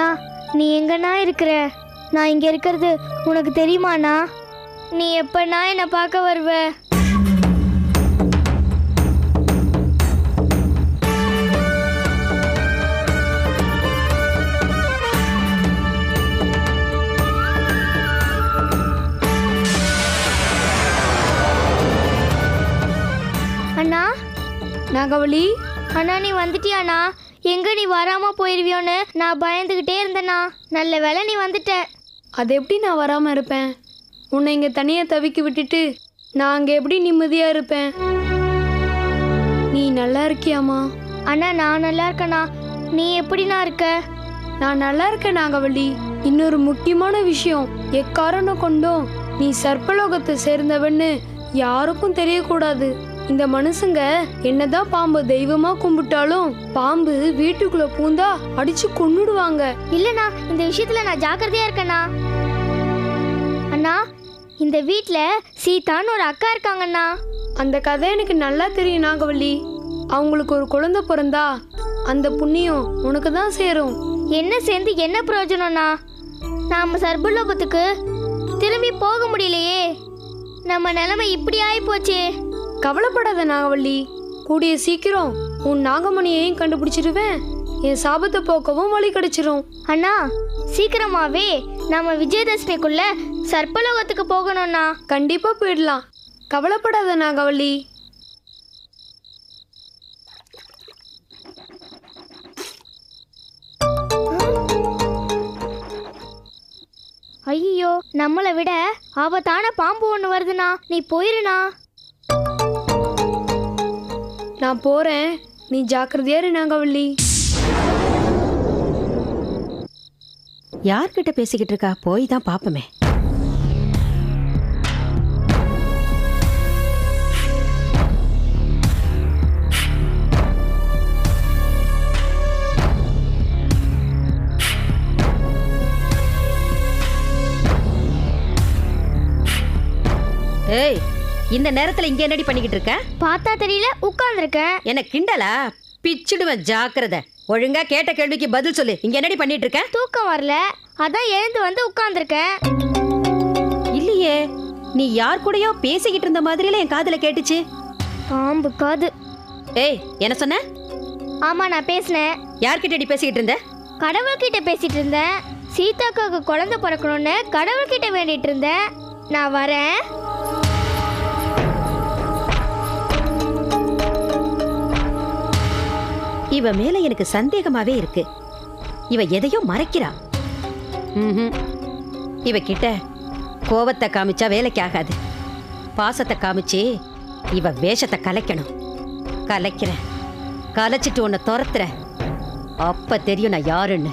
அண்ணா நீ எங்கண்ணா இருக்கிற? நான் இங்க இருக்கிறது உனக்கு தெரியுமாண்ணா? நீ எப்பண்ணா என்னை பார்க்க வருவ? அண்ணா நாகவள்ளி, அண்ணா நீ வந்துட்டியாண்ணா? எங்க நீ வராம போயிருவியோன்னு நான் பயந்துகிட்டே இருந்தேண்ணா. நல்ல வேளை நீ வந்துட்ட. அது எப்படி நான் வராமல் இருப்பேன்? உன்னை இங்கே தனியாக தவிக்க விட்டுட்டு நான் அங்கே எப்படி நிம்மதியாக இருப்பேன்? நீ நல்லா இருக்கியாம்மா? அண்ணா நான் நல்லா இருக்கேண்ணா. நீ எப்படிண்ணா இருக்க? நான் நல்லா இருக்கேன் நாகவள்ளி. இன்னொரு முக்கியமான விஷயம், எக்காரணம் கொண்டும் நீ சர்ப்பலோகத்தை சேர்ந்தவன்னு யாருக்கும் தெரியக்கூடாது. இந்த மனுஷங்க என்னதான் பாம்பு தெய்வமா கும்பிட்டாலும் பாம்பு வீட்டுக்குள்ள பூந்தா அடிச்சு கொன்னுடுவாங்க. இல்லண்ணா, இந்த விஷயத்துல நான் ஜாக்கிரதையா இருக்கேண்ணா. அண்ணா, இந்த வீட்ல சீதான்னு ஒரு அக்கா இருக்காங்கண்ணா. அந்த கதை எனக்கு நல்லா தெரியும் நாகவள்ளி. அவங்களுக்கு ஒரு குழந்தை பிறந்தா அந்த புண்ணியம் உனக்கு தான் சேரும். என்ன சேர்ந்து என்ன பிரயோஜனம்ண்ணா? நாம சர்பலோகத்துக்கு திரும்பி போக முடியலையே. நம்ம நிலைமை இப்படி ஆகி போச்சே. கவலைப்படாத நாகவள்ளி, கூடிய சீக்கிரம் உன் நாகமணியையும் கண்டுபிடிச்சிருவேன். என் சாபத்தை போக்கவும் வழி கிடைச்சிரும். அண்ணா சீக்கிரமாவே நம்ம விஜயதசமிக்குள்ள சர்ப்பலோகத்துக்கு போகணும்ண்ணா. கண்டிப்பா போயிடலாம், கவலைப்படாத நாகவள்ளி. ஐயோ, நம்மளை விட ஆபத்தான பாம்பு ஒன்று வருதுண்ணா. நீ போயிருண்ணா. நான் போறேன், நீ ஜாக்கிரதையா இரு நாகவள்ளி. யார்கிட்ட பேசிக்கிட்டு இருக்கா? போய் தான் பாப்பமே. ஏய், இந்த நேரத்துல இங்க என்னடி பண்ணிக்கிட்டு இருக்க? பார்த்தா தெரியல, உட்கார்ந்துருக்கேன். என்ன கிண்டலா? பிச்சுடுவேன், ஜாக்கிரதை. ஒழுங்கா கேட்ட கேள்விக்கு பதில் சொல்லு. இங்க என்னடி பண்ணிட்டு இருக்க? தூக்கம் வரல, அதான் எழுந்து வந்து உட்கார்ந்துருக்கேன். இல்லையே, நீ யார் கூடயோ பேசிக்கிட்டு இருந்த மாதிரில என் காதுல கேட்டுச்சு. பாம்பு காது. ஏய், என்ன சொன்ன? ஆமா, நான் பேசினேன். யார்கிட்டடி பேசிக்கிட்டு இருந்த? கடவுள்கிட்ட பேசிட்டு இருந்தேன். சீதாக்காவுக்கு குழந்தை பிறக்கணும்னு கடவுள்கிட்ட வேண்டிட்டு இருந்தேன். நான் வரேன். இவ மேல எனக்கு சந்தேகமாவே இருக்கு. இவ எதையோ மறைக்கிறா. இவ கிட்ட கோவத்தை காமிச்சா வேலைக்கு ஆகாது. பாசத்தை காமிச்சு இவ வேஷத்தை கலைக்கணும். கலைக்கிறேன், கலைச்சிட்டு உன்னை துரத்துறேன். அப்ப தெரியும் நான் யாருன்னு.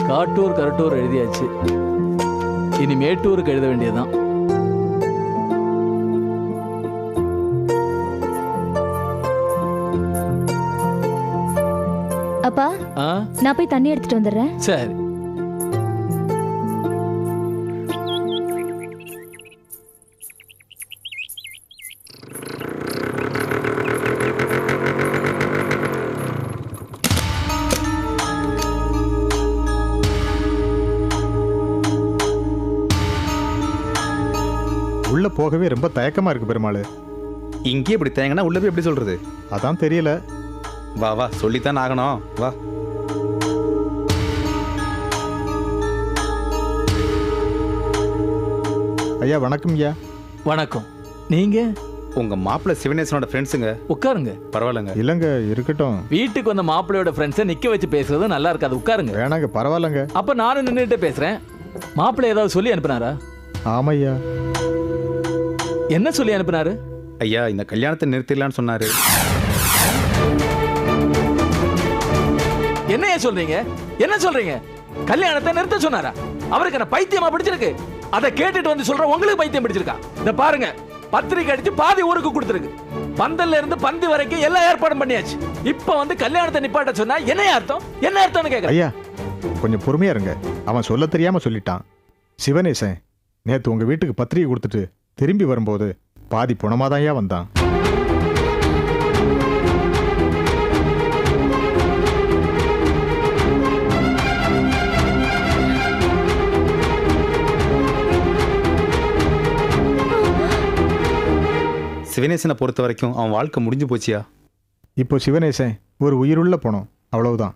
காட்டூர் கரட்டூர் எழுதியாச்சு. இனி மேட்டூருக்கு எழுத வேண்டியதுதான். அப்பா, நான் போய் தண்ணி எடுத்துட்டு வந்துடுறேன். சரி. உள்ள போகவே ரொம்ப தயக்கமா இருக்கு பெருமாள். இங்கே இப்படி தயங்கினா உள்ள போய் எப்படி சொல்றது? அதான் தெரியல. வா வா, சொல்லித்தான் ஆகணும், வா. ஐயா வணக்கம். ஐயா வணக்கம். நீங்க? உங்க மாப்பிள்ளை சிவனேசனோட ஃப்ரெண்ட்ஸுங்க. உட்காருங்க. பரவாயில்லங்க. இல்லங்க, இருக்கட்டும். வீட்டுக்கு வந்த மாப்பிள்ளையோட ஃப்ரெண்ட்ஸை நிக்க வச்சு பேசுறது நல்லா இருக்காது. உட்காருங்க. வேணாங்க, பரவாயில்லங்க. அப்ப நானும் நின்றுட்டு பேசுறேன். மாப்பிள்ளை ஏதாவது சொல்லி அனுப்பினாரா? ஆமையா. என்ன சொல்லி அனுப்பினாரு? ஐயா, இந்த கல்யாணத்தை நிறுத்திடலான்னு சொன்னாரு. என்ன சொல்றீங்க? என்ன சொல்றீங்க? கல்யாணத்தை நிறுத்த சொன்னாரா? அவருக்கு என்ன பைத்தியமா பிடிச்சிருக்கு? அதை கேட்டுட்டு வந்து சொல்ற உங்களுக்கு பைத்தியம் பிடிச்சிருக்கா? இந்த பாருங்க, பத்திரிக்கை அடிச்சு பாதி ஊருக்கு கொடுத்துருக்கு. பந்தல்ல இருந்து பந்தி வரைக்கும் எல்லா ஏற்பாடும் பண்ணியாச்சு. இப்ப வந்து கல்யாணத்தை நிப்பாட்ட சொன்னா என்ன அர்த்தம்? என்ன அர்த்தம்னு கேக்குறேன். ஐயா கொஞ்சம் பொறுமையா இருங்க. அவன் சொல்ல தெரியாம சொல்லிட்டான். சிவனேசன் நேத்து உங்க வீட்டுக்கு பத்திரிக்கை கொடுத்துட்டு திரும்பி வரும்போது பாதி புணமாதான்யா வந்தான். சிவனேசனை பொறுத்த வரைக்கும் அவன் வாழ்க்கை முடிஞ்சு போச்சியா. இப்போ சிவனேசன் ஒரு உயிருள்ள பணம், அவ்வளவுதான்.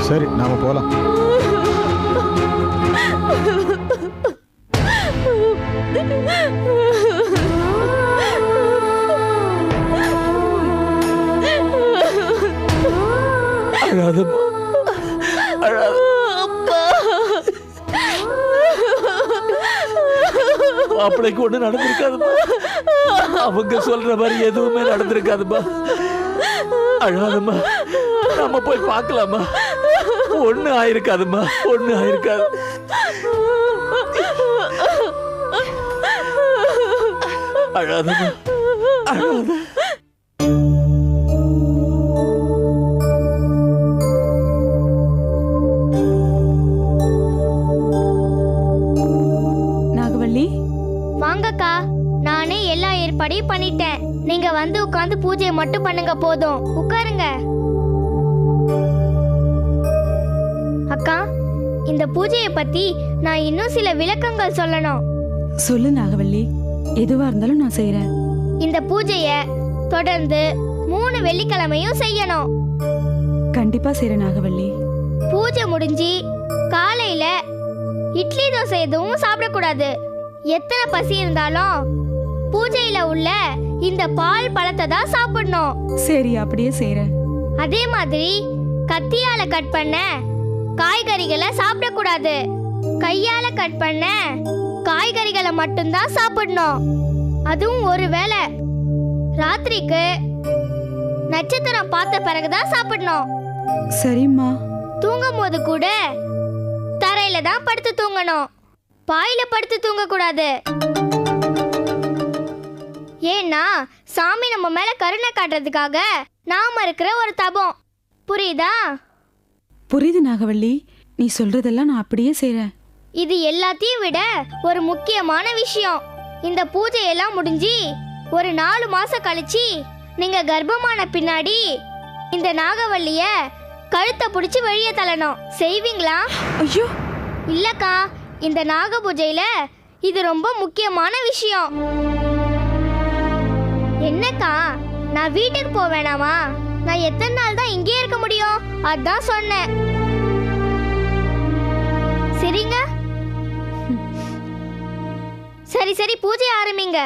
சரி, நாம போலாம். அழாதம்மா, அழாத. மாப்பிள்ளைக்கு ஒண்ணு நடந்திருக்காதுமா. அவங்க சொல்ற மாதிரி எதுவுமே நடந்திருக்காதுமா. அழாதம்மா, நம்ம போய் பார்க்கலாமா? ஒண்ணு ஆயிருக்காதுமா, ஒண்ணு ஆயிருக்காது. அழாதம்மா, அழாத. நாகவள்ளி, வாங்கக்கா, நானே எல்லா ஏற்பாடையும் பண்ணிட்டேன். நீங்க வந்து உட்கார்ந்து பூஜையை மட்டும் பண்ணுங்க, போதும். உட்காருங்க. அக்கா, இந்த பூஜையை பத்தி நான் இன்னும் சில விளக்கங்கள் சொல்லணும். சொல்லு நாகவள்ளி, எதுவா இருந்தாலும் நான் செய்யறேன். இந்த பூஜையை தொடர்ந்து 3 வெள்ளிக்கிழமையும் செய்யணும். கண்டிப்பா செய்யறேன் நாகவள்ளி. பூஜை முடிஞ்சு காலையில இட்லி தோசை எதுவும் சாப்பிடக்கூடாது. எத்தனை பசி இருந்தாலும் பூஜையில உள்ள இந்த பால் பழத்தை தான் சாப்பிடணும். சரி, அப்படியே செய்யறேன். அதே மாதிரி கத்தியால கட் பண்ண காய்கறிகளை சாப்பிடக்கூடாது. கையால கட் பண்ண காய்கறிகளை மட்டும்தான் சாப்பிடணும். அதுவும் ஒருவேளை ராத்திரிக்கு நட்சத்திரம் பார்த்த பிறகுதான் சாப்பிடணும். சரிம்மா. தூங்கும் போது கூட தரையில தான் படுத்து தூங்கணும். பாயில படுத்து தூங்க கூடாது. ஏன்னா சாமி நம்ம மேல கருணை காட்டுறதுக்காக நாம இருக்கிற ஒரு தபம். புரியுதா? புரியுது நாகவள்ளி, நீ சொல்றதெல்லாம் நான் அப்படியே செய்யறேன். இது எல்லாத்தையும் விட ஒரு முக்கியமான விஷயம். இந்த பூஜையெல்லாம் முடிஞ்சு ஒரு 4 மாசம் கழிச்சு நீங்க கர்ப்பமான பின்னாடி இந்த நாகவள்ளிய கழுத்தை பிடிச்சி வெளியே தள்ளணும். செய்வீங்களா? ஐயோ இல்லக்கா, இந்த நாக பூஜையில இது ரொம்ப முக்கியமான விஷயம். என்னக்கா, நான் வீட்டுக்கு போக வேணாமா? நான் எத்தனை நாள் தான் இங்கே இருக்க முடியும்? அதான் சொன்னேன். சரிங்க? சரி சரி, பூஜை ஆரம்பிங்க.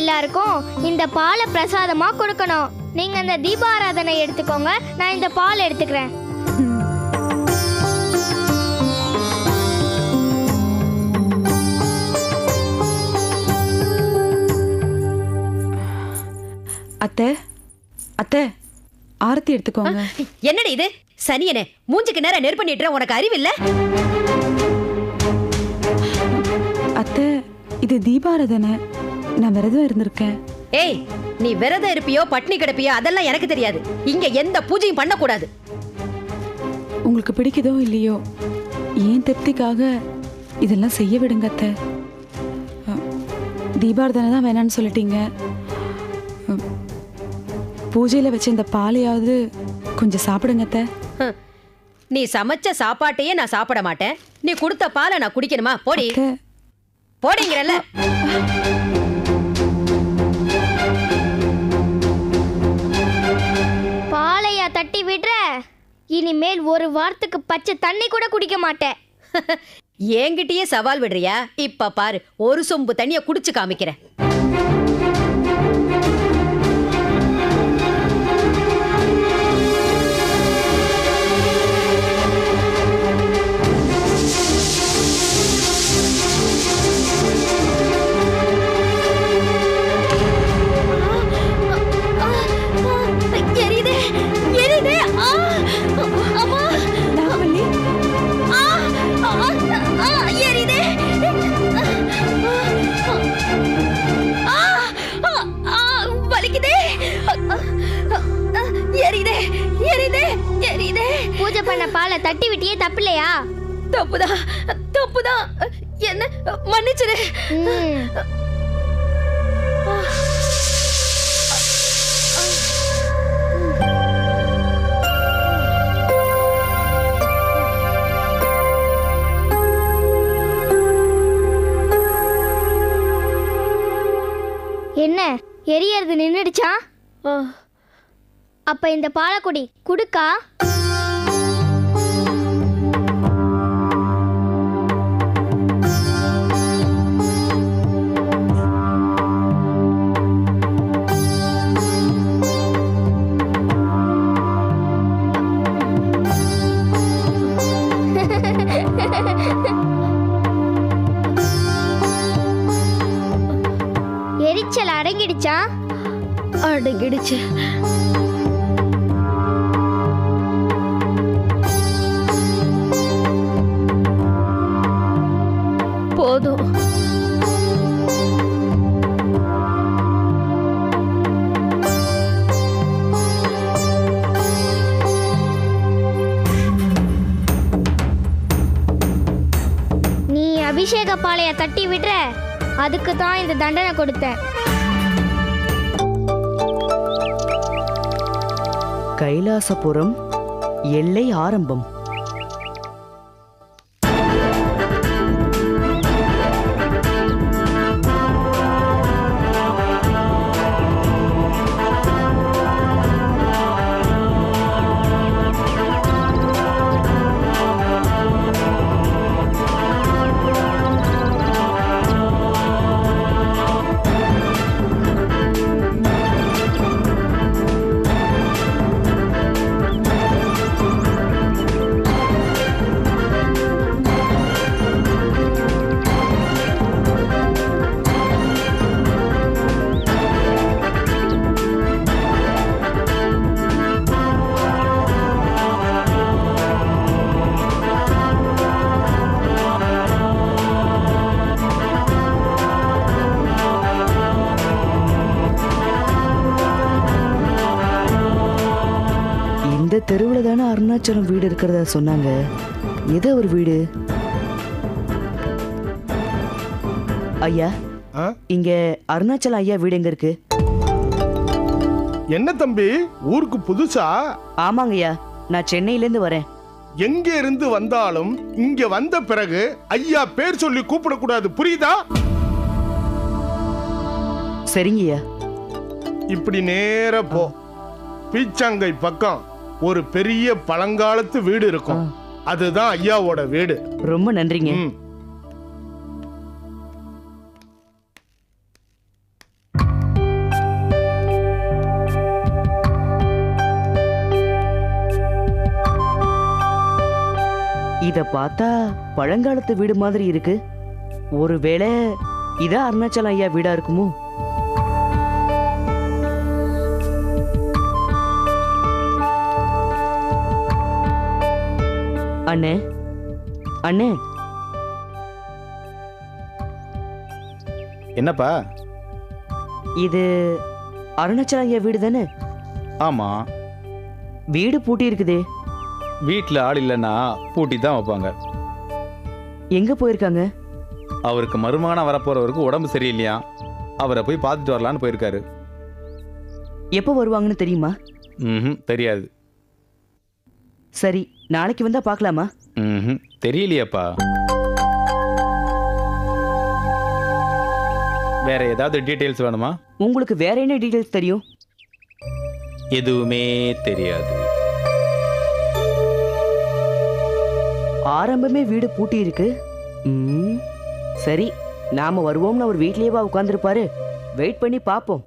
எல்லாருக்கும் இந்த பாலை பிரசாதமா கொடுக்கணும். நீங்க அந்த தீபாராதனை எடுத்துக்கோங்க, நான் இந்த பால் எடுத்துக்கிறேன். அத்தை அத்தை ஆரத்தி எடுத்துக்கோங்க. என்னடி இது சனியனே, மூஞ்சுக்கு நேரம் நெருப்பு நீட்டுற, உனக்கு அறிவில்ல? அத்தை இது தீபாராதனை, நான் விரதம் இருந்திருக்கேன். ஏய், நீ விரதம் இருப்பியோ பட்னி கிடப்பியோ அதெல்லாம் எனக்கு தெரியாது. இங்க எந்த பூஜையும் பண்ணக்கூடாது. உங்களுக்கு பிடிக்குதோ இல்லையோ, ஏன் திருப்திக்காக இதெல்லாம் செய்ய விடுங்க அத்தை. தீபாராதனை தான் வேணான்னு சொல்லிட்டீங்க. பூஜையில வச்ச இந்த பாலையாவது கொஞ்சம் சாப்பிடுங்க அத்தை. நீ சமைச்ச சாப்பாட்டையே நான் சாப்பிட மாட்டேன், நீ கொடுத்த பாலை நான் குடிக்கணுமா? போடி அத்தை, போடிங்கிறல்ல. பாலையா தட்டி விடுற? இனிமேல் ஒரு வாரத்துக்கு பச்சை தண்ணி கூட குடிக்க மாட்டேன். என்கிட்டயே சவால் விடுறியா? இப்ப பாரு, ஒரு சொம்பு தண்ணிய குடிச்சு காமிக்கிறேன். பூஜை பண்ண பாலை தட்டி விட்டியே, தப்பில்லையா? தப்புதான் தப்புதான், என்ன மன்னிச்சிரு. என்ன எரியறது நின்னுடுச்சா? அப்ப இந்த பாலக்குடி குடுக்கா? எரிச்சல் அடங்கிடுச்சா? அடங்கிடுச்சு. போதும். நீ அபிஷேக பாலைய தட்டி விடுற, அதுக்கு தான் இந்த தண்டனை கொடுத்தேன். கைலாசபுரம் எல்லை ஆரம்பம். இந்த தெருவுல தானே அருணாச்சலம் வீடு இருக்கிறதா சொன்னாங்க. எது அவர் வீடு? ஐயா, இங்க அருணாச்சலம் ஐயா வீடு எங்க இருக்கு? என்ன தம்பி, ஊருக்கு புதுசா? ஆமாங்க ஐயா, நான் சென்னையில இருந்து வரேன். எங்க இருந்து வந்தாலும் இங்க வந்த பிறகு ஐயா பேர் சொல்லி கூப்பிடக்கூடாது, புரியுதா? சரிங்க ஐயா. இப்படி நேர போ, பீச்சாங்கை பக்கம் ஒரு பெரிய பழங்காலத்து வீடு இருக்கும், அதுதான் ஐயாவோட வீடு. ரொம்ப நன்றிங்க. இத பார்த்தா பழங்காலத்து வீடு மாதிரி இருக்கு. ஒருவேளை இதான் அருணாச்சலம் ஐயா வீடா இருக்குமோ? அண்ணே, அண்ணே, என்னப்பா? இது அருணாச்சலம் ஐயா வீடு தானே? ஆமா, வீடு பூட்டி இருக்குதே. வீட்டில் ஆள் இல்லைன்னா பூட்டி தான் வைப்பாங்க. எங்க போயிருக்காங்க? அவருக்கு மருமகனா வரப்போறவருக்கு உடம்பு சரியில்லையா, அவரை போய் பார்த்துட்டு வரலான்னு போயிருக்காரு. எப்போ வருவாங்கன்னு தெரியுமா? ம், தெரியாது. சரி, நாளைக்கு வந்தா பார்க்கலாமா? ம், தெரியலையாப்பா. வேற ஏதாவது டீட்டெயில்ஸ் வேணுமா? உங்களுக்கு வேற என்ன டீடைல்ஸ் தெரியும்? எதுவுமே தெரியாது. ஆரம்பமே வீடு பூட்டி இருக்கு. சரி, நாம வருவோம்னு அவர் வீட்லயே உட்காந்துருப்பாரு. வெயிட் பண்ணி பார்ப்போம்.